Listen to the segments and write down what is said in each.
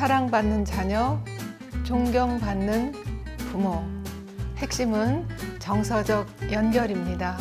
사랑받는 자녀, 존경받는 부모. 핵심은 정서적 연결입니다.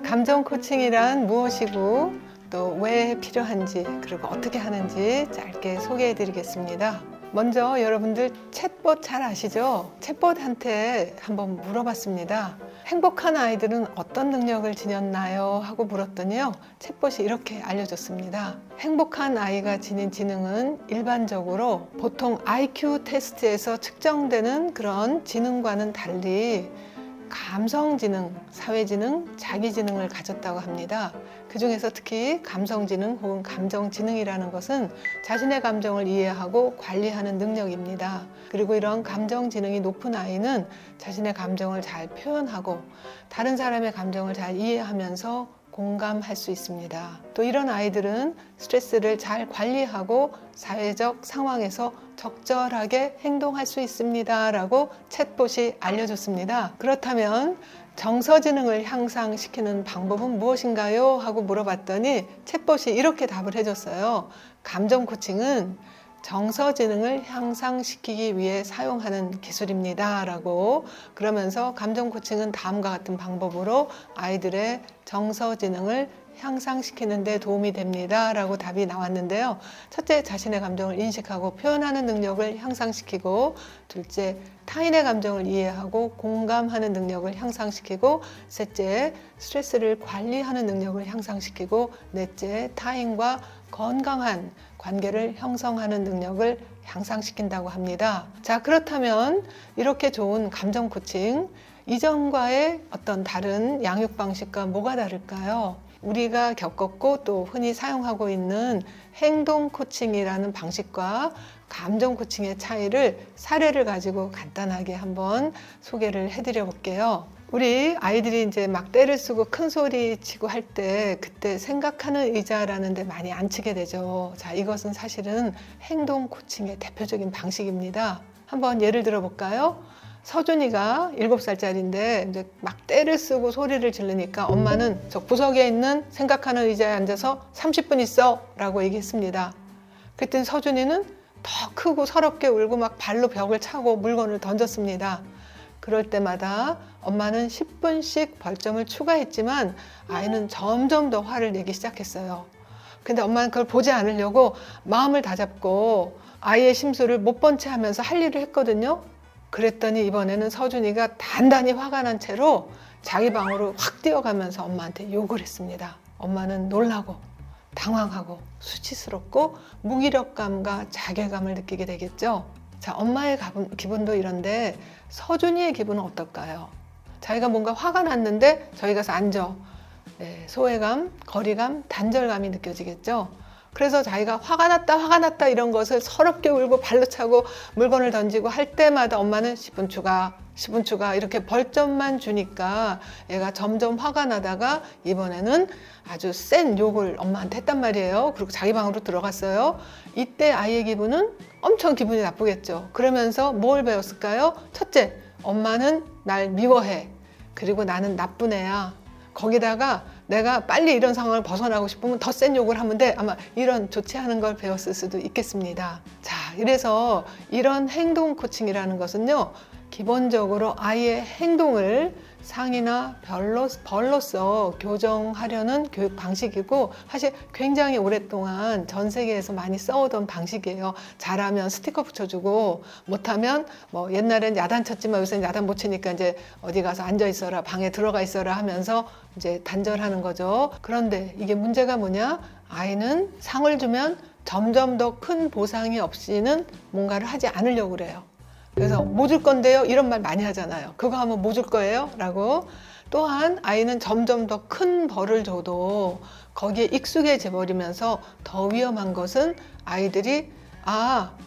감정 코칭이란 무엇이고 또 왜 필요한지 그리고 어떻게 하는지 짧게 소개해 드리겠습니다. 먼저 여러분들 챗봇 잘 아시죠? 챗봇한테 한번 물어봤습니다. 행복한 아이들은 어떤 능력을 지녔나요? 하고 물었더니요, 챗봇이 이렇게 알려줬습니다. 행복한 아이가 지닌 지능은 일반적으로 보통 IQ 테스트에서 측정되는 그런 지능과는 달리 감성지능, 사회지능, 자기지능을 가졌다고 합니다. 그 중에서 특히 감성지능 혹은 감정지능이라는 것은 자신의 감정을 이해하고 관리하는 능력입니다. 그리고 이런 감정지능이 높은 아이는 자신의 감정을 잘 표현하고 다른 사람의 감정을 잘 이해하면서 공감할 수 있습니다. 또 이런 아이들은 스트레스를 잘 관리하고 사회적 상황에서 적절하게 행동할 수 있습니다. 라고 챗봇이 알려줬습니다. 그렇다면 정서지능을 향상시키는 방법은 무엇인가요? 하고 물어봤더니 챗봇이 이렇게 답을 해줬어요. 감정 코칭은 정서지능을 향상시키기 위해 사용하는 기술입니다. 라고 그러면서 감정 코칭은 다음과 같은 방법으로 아이들의 정서지능을 향상시키는 데 도움이 됩니다. 라고 답이 나왔는데요. 첫째, 자신의 감정을 인식하고 표현하는 능력을 향상시키고, 둘째, 타인의 감정을 이해하고 공감하는 능력을 향상시키고, 셋째, 스트레스를 관리하는 능력을 향상시키고, 넷째, 타인과 건강한 관계를 형성하는 능력을 향상시킨다고 합니다. 자, 그렇다면 이렇게 좋은 감정 코칭, 이전과의 어떤 다른 양육 방식과 뭐가 다를까요? 우리가 겪었고 또 흔히 사용하고 있는 행동 코칭이라는 방식과 감정 코칭의 차이를 사례를 가지고 간단하게 한번 소개를 해드려 볼게요. 우리 아이들이 이제 막 떼를 쓰고 큰 소리 치고 할 때 그때 생각하는 의자라는 데 많이 앉히게 되죠. 자, 이것은 사실은 행동 코칭의 대표적인 방식입니다. 한번 예를 들어 볼까요? 서준이가 7살짜리인데 이제 막 떼를 쓰고 소리를 지르니까 엄마는 저 구석에 있는 생각하는 의자에 앉아서 30분 있어 라고 얘기했습니다. 그랬더니 서준이는 더 크고 서럽게 울고 막 발로 벽을 차고 물건을 던졌습니다. 그럴 때마다 엄마는 10분씩 벌점을 추가했지만 아이는 점점 더 화를 내기 시작했어요. 근데 엄마는 그걸 보지 않으려고 마음을 다잡고 아이의 심수를 못 본 채 하면서 할 일을 했거든요. 그랬더니 이번에는 서준이가 단단히 화가 난 채로 자기 방으로 확 뛰어가면서 엄마한테 욕을 했습니다. 엄마는 놀라고 당황하고 수치스럽고 무기력감과 자괴감을 느끼게 되겠죠. 자, 엄마의 기분도 이런데 서준이의 기분은 어떨까요? 자기가 뭔가 화가 났는데 저희 가서 앉아. 네, 소외감, 거리감, 단절감이 느껴지겠죠. 그래서 자기가 화가 났다 이런 것을 서럽게 울고 발로 차고 물건을 던지고 할 때마다 엄마는 10분 추가 이렇게 벌점만 주니까 얘가 점점 화가 나다가 이번에는 아주 센 욕을 엄마한테 했단 말이에요. 그리고 자기 방으로 들어갔어요. 이때 아이의 기분은 엄청 기분이 나쁘겠죠. 그러면서 뭘 배웠을까요? 첫째, 엄마는 날 미워해. 그리고 나는 나쁜 애야. 거기다가 내가 빨리 이런 상황을 벗어나고 싶으면 더 센 욕을 하면 돼. 아마 이런 좋지 않은 걸 배웠을 수도 있겠습니다. 자, 이래서 이런 행동 코칭이라는 것은요, 기본적으로 아이의 행동을 상이나 벌로서 교정하려는 교육 방식이고 사실 굉장히 오랫동안 전 세계에서 많이 써오던 방식이에요. 잘하면 스티커 붙여주고 못하면 뭐 옛날엔 야단 쳤지만 요새는 야단 못 치니까 이제 어디 가서 앉아 있어라, 방에 들어가 있어라 하면서 이제 단절하는 거죠. 그런데 이게 문제가 뭐냐? 아이는 상을 주면 점점 더 큰 보상이 없이는 뭔가를 하지 않으려고 그래요. 그래서 뭐 줄 건데요? 이런 말 많이 하잖아요. 그거 하면 뭐 줄 거예요? 라고. 또한 아이는 점점 더 큰 벌을 줘도 거기에 익숙해져 버리면서 더 위험한 것은 아이들이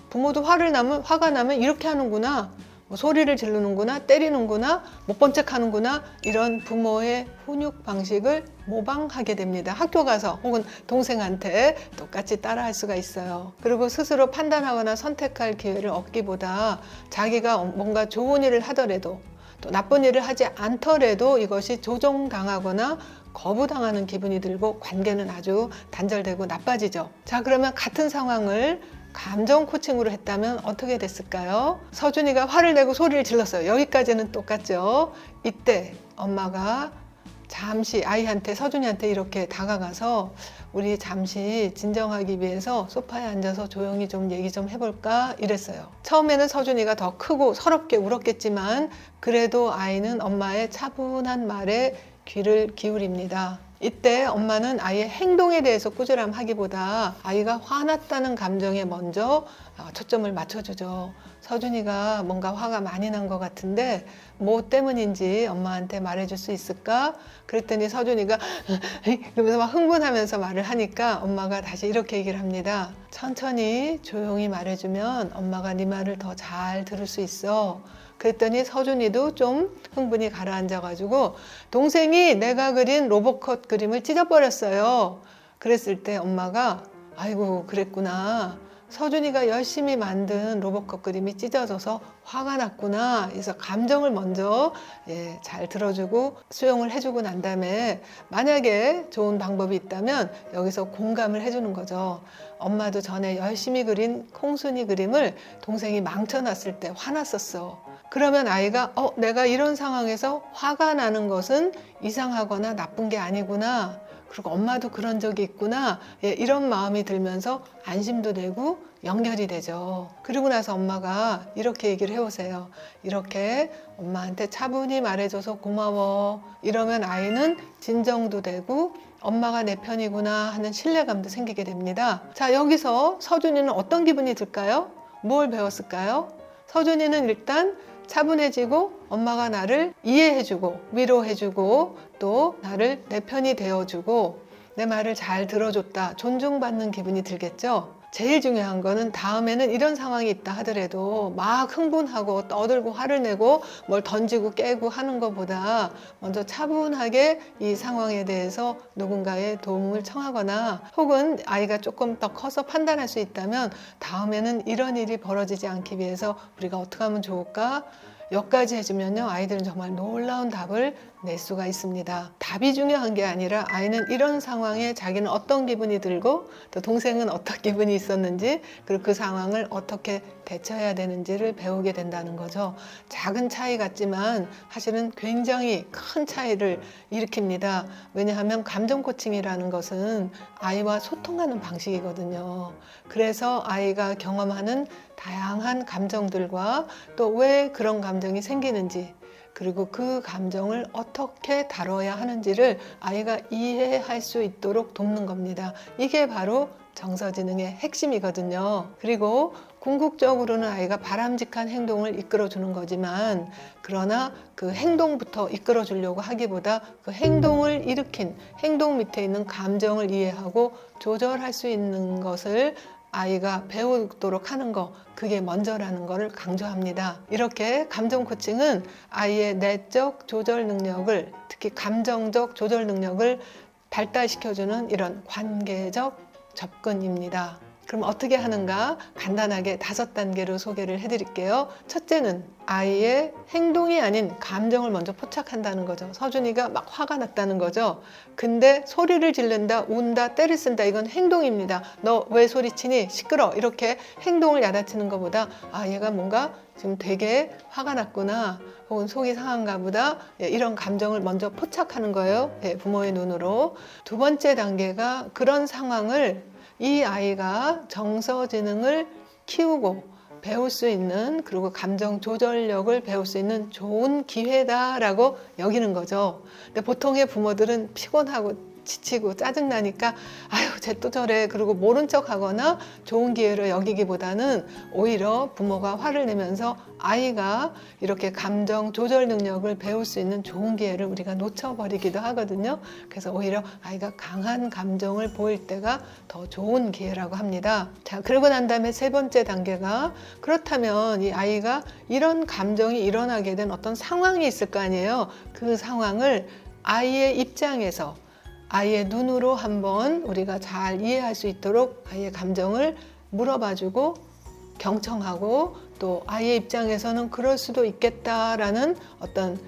부모도 화가 나면 이렇게 하는구나. 뭐 소리를 지르는구나, 때리는구나, 못 본 척 하는구나, 이런 부모의 훈육 방식을 모방하게 됩니다. 학교 가서 혹은 동생한테 똑같이 따라할 수가 있어요. 그리고 스스로 판단하거나 선택할 기회를 얻기보다 자기가 뭔가 좋은 일을 하더라도 또 나쁜 일을 하지 않더라도 이것이 조종당하거나 거부당하는 기분이 들고 관계는 아주 단절되고 나빠지죠. 자, 그러면 같은 상황을 감정 코칭으로 했다면 어떻게 됐을까요? 서준이가 화를 내고 소리를 질렀어요. 여기까지는 똑같죠. 이때 엄마가 잠시 아이한테, 서준이한테 이렇게 다가가서 우리 잠시 진정하기 위해서 소파에 앉아서 조용히 좀 얘기 좀 해볼까 이랬어요. 처음에는 서준이가 더 크고 서럽게 울었겠지만 그래도 아이는 엄마의 차분한 말에 귀를 기울입니다. 이때 엄마는 아이의 행동에 대해서 꾸지람하기보다 아이가 화났다는 감정에 먼저 초점을 맞춰주죠. 서준이가 뭔가 화가 많이 난 것 같은데 뭐 때문인지 엄마한테 말해줄 수 있을까? 그랬더니 서준이가 그러면서 막 흥분하면서 말을 하니까 엄마가 다시 이렇게 얘기를 합니다. 천천히 조용히 말해주면 엄마가 네 말을 더 잘 들을 수 있어. 그랬더니 서준이도 좀 흥분이 가라앉아가지고 동생이 내가 그린 로봇컷 그림을 찢어버렸어요. 그랬을 때 엄마가 아이고 그랬구나. 서준이가 열심히 만든 로봇컷 그림이 찢어져서 화가 났구나. 그래서 감정을 먼저 잘 들어주고 수용을 해주고 난 다음에 만약에 좋은 방법이 있다면 여기서 공감을 해주는 거죠. 엄마도 전에 열심히 그린 콩순이 그림을 동생이 망쳐놨을 때 화났었어. 그러면 아이가 내가 이런 상황에서 화가 나는 것은 이상하거나 나쁜 게 아니구나. 그리고 엄마도 그런 적이 있구나. 이런 마음이 들면서 안심도 되고 연결이 되죠. 그리고 나서 엄마가 이렇게 얘기를 해보세요. 이렇게 엄마한테 차분히 말해줘서 고마워. 이러면 아이는 진정도 되고 엄마가 내 편이구나 하는 신뢰감도 생기게 됩니다. 자, 여기서 서준이는 어떤 기분이 들까요? 뭘 배웠을까요? 서준이는 일단 차분해지고 엄마가 나를 이해해주고 위로해주고 또 나를 내 편이 되어주고 내 말을 잘 들어줬다, 존중받는 기분이 들겠죠. 제일 중요한 거는 다음에는 이런 상황이 있다 하더라도 막 흥분하고 떠들고 화를 내고 뭘 던지고 깨고 하는 것보다 먼저 차분하게 이 상황에 대해서 누군가의 도움을 청하거나 혹은 아이가 조금 더 커서 판단할 수 있다면 다음에는 이런 일이 벌어지지 않기 위해서 우리가 어떻게 하면 좋을까? 여기까지 해주면요, 아이들은 정말 놀라운 답을 낼 수가 있습니다. 답이 중요한 게 아니라 아이는 이런 상황에 자기는 어떤 기분이 들고 또 동생은 어떤 기분이 있었는지 그리고 그 상황을 어떻게 대처해야 되는지를 배우게 된다는 거죠. 작은 차이 같지만 사실은 굉장히 큰 차이를 일으킵니다. 왜냐하면 감정 코칭이라는 것은 아이와 소통하는 방식이거든요. 그래서 아이가 경험하는 다양한 감정들과 또 왜 그런 감정이 생기는지 그리고 그 감정을 어떻게 다뤄야 하는지를 아이가 이해할 수 있도록 돕는 겁니다. 이게 바로 정서지능의 핵심이거든요. 그리고 궁극적으로는 아이가 바람직한 행동을 이끌어주는 거지만 그러나 그 행동부터 이끌어주려고 하기보다 그 행동을 일으킨 행동 밑에 있는 감정을 이해하고 조절할 수 있는 것을 아이가 배우도록 하는 거, 그게 먼저라는 것을 강조합니다. 이렇게 감정 코칭은 아이의 내적 조절 능력을, 특히 감정적 조절 능력을 발달시켜주는 이런 관계적 접근입니다. 그럼 어떻게 하는가? 간단하게 5단계로 소개를 해드릴게요. 첫째는 아이의 행동이 아닌 감정을 먼저 포착한다는 거죠. 서준이가 막 화가 났다는 거죠. 근데 소리를 지른다, 운다, 때를 쓴다, 이건 행동입니다. 너 왜 소리치니? 시끄러. 이렇게 행동을 야단치는 것보다 얘가 뭔가 지금 되게 화가 났구나, 혹은 속이 상한가 보다, 이런 감정을 먼저 포착하는 거예요. 부모의 눈으로. 두 번째 단계가 그런 상황을 이 아이가 정서지능을 키우고 배울 수 있는, 그리고 감정 조절력을 배울 수 있는 좋은 기회다라고 여기는 거죠. 근데 보통의 부모들은 피곤하고 지치고 짜증나니까 아유 쟤 또 저래, 그리고 모른 척 하거나 좋은 기회로 여기기보다는 오히려 부모가 화를 내면서 아이가 이렇게 감정 조절 능력을 배울 수 있는 좋은 기회를 우리가 놓쳐버리기도 하거든요. 그래서 오히려 아이가 강한 감정을 보일 때가 더 좋은 기회라고 합니다. 자, 그러고 난 다음에 세 번째 단계가, 그렇다면 이 아이가 이런 감정이 일어나게 된 어떤 상황이 있을 거 아니에요. 그 상황을 아이의 입장에서 아이의 눈으로 한번 우리가 잘 이해할 수 있도록 아이의 감정을 물어봐주고 경청하고 또 아이의 입장에서는 그럴 수도 있겠다라는 어떤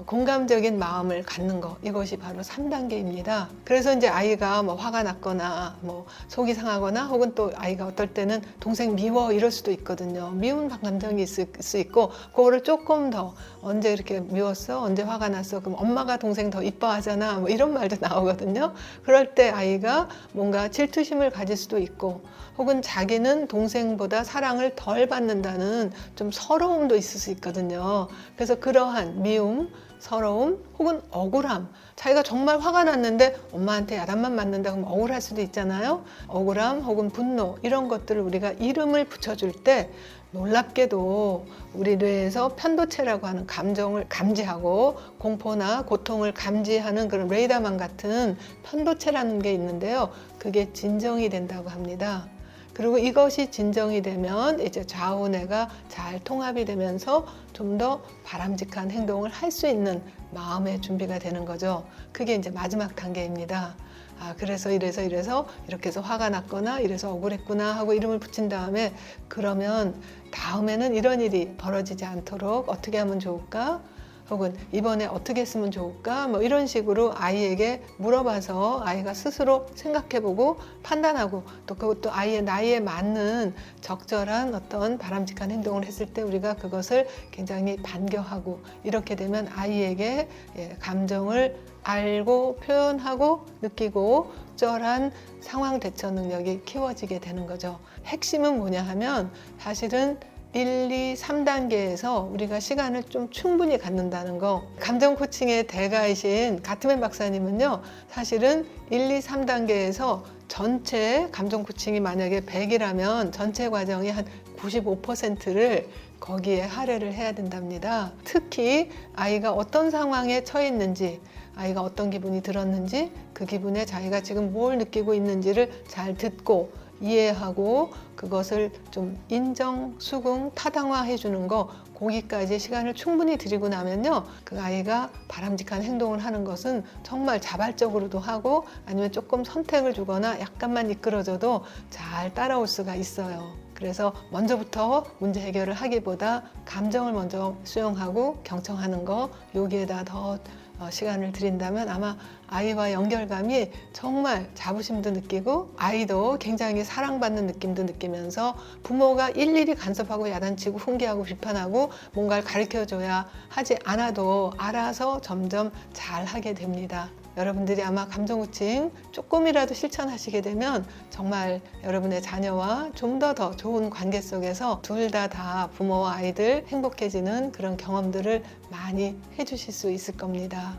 공감적인 마음을 갖는 거, 이것이 바로 3단계입니다. 그래서 이제 아이가 뭐 화가 났거나 뭐 속이 상하거나 혹은 또 아이가 어떨 때는 동생 미워 이럴 수도 있거든요. 미운 감정이 있을 수 있고, 그거를 조금 더 언제 이렇게 미웠어? 언제 화가 났어? 그럼 엄마가 동생 더 이뻐하잖아. 뭐 이런 말도 나오거든요. 그럴 때 아이가 뭔가 질투심을 가질 수도 있고, 혹은 자기는 동생보다 사랑을 덜 받는다는 좀 서러움도 있을 수 있거든요. 그래서 그러한 미움, 서러움 혹은 억울함, 자기가 정말 화가 났는데 엄마한테 야단만 맞는다 그러면 억울할 수도 있잖아요. 억울함 혹은 분노, 이런 것들을 우리가 이름을 붙여줄 때 놀랍게도 우리 뇌에서 편도체라고 하는 감정을 감지하고 공포나 고통을 감지하는 그런 레이더망 같은 편도체라는 게 있는데요. 그게 진정이 된다고 합니다. 그리고 이것이 진정이 되면 이제 좌우뇌가 잘 통합이 되면서 좀 더 바람직한 행동을 할 수 있는 마음의 준비가 되는 거죠. 그게 이제 마지막 단계입니다. 그래서 이래서 이렇게 해서 화가 났거나 이래서 억울했구나 하고 이름을 붙인 다음에, 그러면 다음에는 이런 일이 벌어지지 않도록 어떻게 하면 좋을까? 혹은 이번에 어떻게 했으면 좋을까? 뭐 이런 식으로 아이에게 물어봐서 아이가 스스로 생각해보고 판단하고, 또 그것도 아이의 나이에 맞는 적절한 어떤 바람직한 행동을 했을 때 우리가 그것을 굉장히 반겨하고, 이렇게 되면 아이에게 감정을 알고 표현하고 느끼고 적절한 상황 대처 능력이 키워지게 되는 거죠. 핵심은 뭐냐 하면 사실은 1, 2, 3단계에서 우리가 시간을 좀 충분히 갖는다는 거. 감정 코칭의 대가이신 가트맨 박사님은요, 사실은 1, 2, 3단계에서 전체 감정 코칭이 만약에 100이라면 전체 과정이 한 95%를 거기에 할애를 해야 된답니다. 특히 아이가 어떤 상황에 처해 있는지, 아이가 어떤 기분이 들었는지, 그 기분에 자기가 지금 뭘 느끼고 있는지를 잘 듣고 이해하고 그것을 좀 인정, 수긍, 타당화해 주는 거, 거기까지 시간을 충분히 들이고 나면요, 그 아이가 바람직한 행동을 하는 것은 정말 자발적으로도 하고 아니면 조금 선택을 주거나 약간만 이끌어줘도 잘 따라올 수가 있어요. 그래서 먼저부터 문제 해결을 하기보다 감정을 먼저 수용하고 경청하는 거, 여기에다 더 시간을 들인다면 아마 아이와 연결감이 정말 자부심도 느끼고 아이도 굉장히 사랑받는 느낌도 느끼면서 부모가 일일이 간섭하고 야단치고 훈계하고 비판하고 뭔가를 가르쳐줘야 하지 않아도 알아서 점점 잘하게 됩니다. 여러분들이 아마 감정 코칭 조금이라도 실천하시게 되면 정말 여러분의 자녀와 좀 더 좋은 관계 속에서 둘 다 부모와 아이들 행복해지는 그런 경험들을 많이 해주실 수 있을 겁니다.